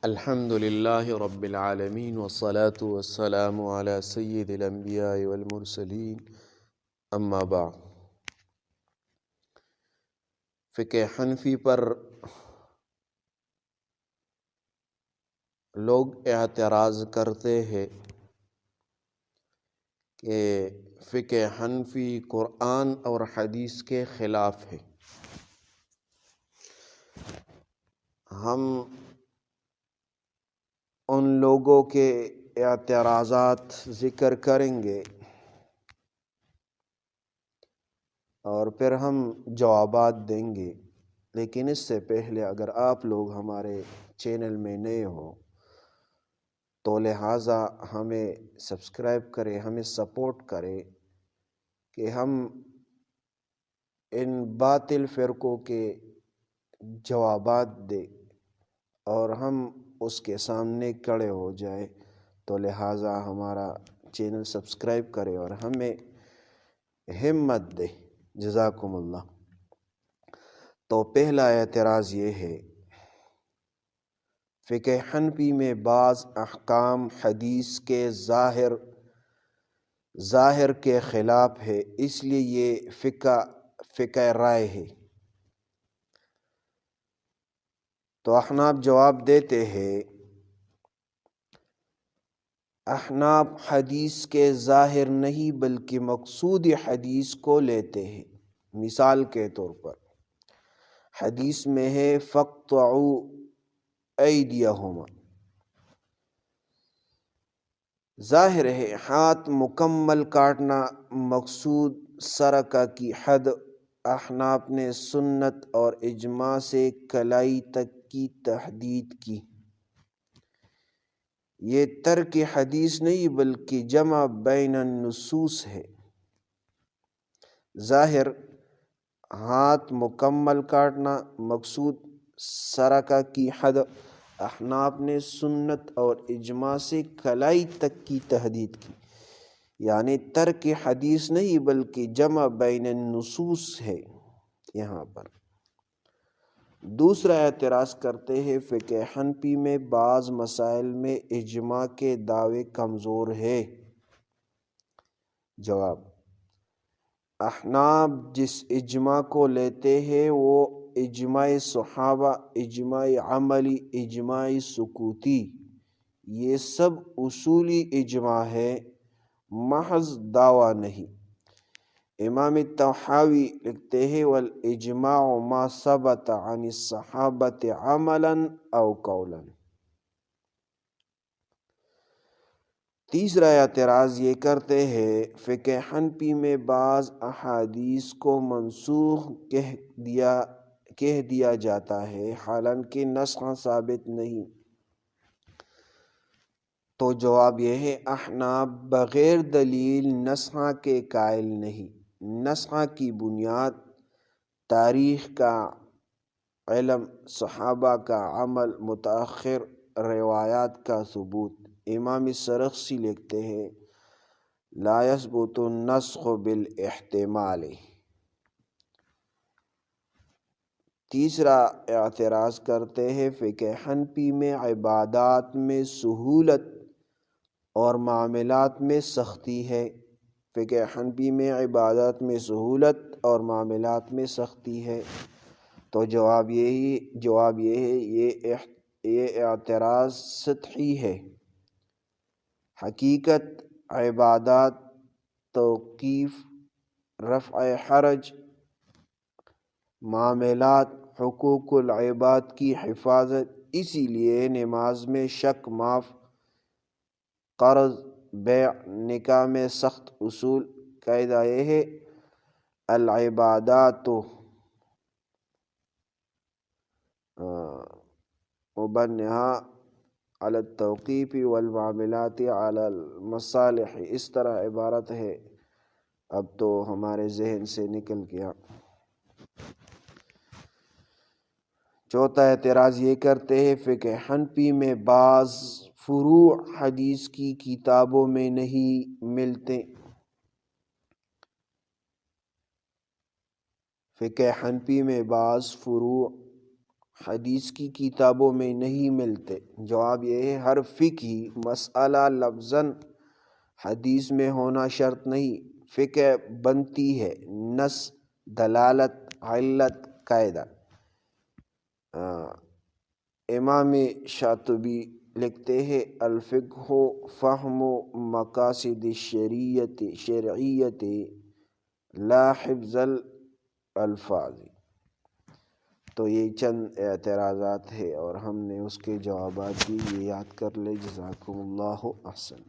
الحمد لله رب العالمين والصلاة والسلام على سيد الأنبياء والمرسلين اما بعد۔ فقہ حنفی پر لوگ اعتراض کرتے ہیں کہ فقہ حنفی قرآن اور حدیث کے خلاف ہے۔ ہم ان لوگوں کے اعتراضات ذکر کریں گے اور پھر ہم جوابات دیں گے، لیکن اس سے پہلے اگر آپ لوگ ہمارے چینل میں نئے ہو تو لہٰذا ہمیں سبسکرائب کریں، ہمیں سپورٹ کریں کہ ہم ان باطل فرقوں کے جوابات دیں اور ہم اس کے سامنے کھڑے ہو جائے۔ تو لہٰذا ہمارا چینل سبسکرائب کرے اور ہمیں ہمت دے، جزاکم اللہ۔ تو پہلا اعتراض یہ ہے، فقہ حنفی میں بعض احکام حدیث کے ظاہر کے خلاف ہے، اس لیے یہ فقہ رائے ہے۔ تو احناف جواب دیتے ہیں، احناف حدیث کے ظاہر نہیں بلکہ مقصود حدیث کو لیتے ہیں۔ مثال کے طور پر حدیث میں ہے فَاقْطَعُوا أَيْدِيَهُمَا، ظاہر ہے ہاتھ مکمل کاٹنا مقصود، سرقہ کی حد احناف نے سنت اور اجماع سے کلائی تک کی تحدید کی۔ یہ ترک حدیث نہیں بلکہ جمع بین النصوص ہے۔ ظاہر ہاتھ مکمل کاٹنا مقصود، سرقہ کی حد احناف نے سنت اور اجماع سے کلائی تک کی تحدید کی، یعنی ترک حدیث نہیں بلکہ جمع بین النصوص ہے یہاں پر۔ دوسرا اعتراض کرتے ہیں، فقہ حنفی میں بعض مسائل میں اجماع کے دعوے کمزور ہے۔ جواب، احناف جس اجماع کو لیتے ہیں وہ اجماع صحابہ، اجماع عملی، اجماع سکوتی، یہ سب اصولی اجماع ہے، محض دعویٰ نہیں۔ امام طحاوی لکھتے ہیں، والاجماع ما ثبت عن الصحابۃ عملا او قولا۔ تیسرا اعتراض یہ کرتے ہیں، فقہ حنفی میں بعض احادیث کو منسوخ کہہ دیا جاتا ہے حالانکہ نسخ ثابت نہیں۔ تو جواب یہ ہے، احناف بغیر دلیل نسخ کے قائل نہیں۔ نسخ کی بنیاد تاریخ کا علم، صحابہ کا عمل، متأخر روایات کا ثبوت۔ امام سرخسی لکھتے ہیں، لا یثبت النسخ بالاحتمال۔ تیسرا اعتراض کرتے ہیں، فقہ حنفی میں عبادات میں سہولت اور معاملات میں سختی ہے۔ فقہ حنفی میں عبادات میں سہولت اور معاملات میں سختی ہے۔ تو جواب یہ ہے، یہ اعتراض سطحی ہے۔ حقیقت عبادات، توقیف، رفع حرج، معاملات، حقوق العباد کی حفاظت، اسی لیے نماز میں شک معاف، قرض، بیع، نکاح میں سخت اصول۔ قاعدہ یہ ہے، العبادات مبنیہ علی التوقیف والمعاملات علی المصالح، اس طرح عبارت ہے، اب تو ہمارے ذہن سے نکل گیا۔ چوتھا اعتراض یہ کرتے ہیں، فقہ حنفی میں بعض فروع حدیث کی کتابوں میں نہیں ملتے۔ فقہ حنفی میں بعض فروع حدیث کی کتابوں میں نہیں ملتے؟ جواب یہ ہے ہر فقہی مسئلہ لفظاً حدیث میں ہونا شرط نہیں، فقہ بنتی ہے نص، دلالت، علت، قاعدہ۔ امام شاطبی لکھتے ہیں الفقہ فہم مقاصد شرعیت لا حفظ الالفاظ۔ تو یہ چند اعتراضات ہیں اور ہم نے اس کے جوابات بھی، یہ یاد کر لے۔ جزاکم اللہ احسن۔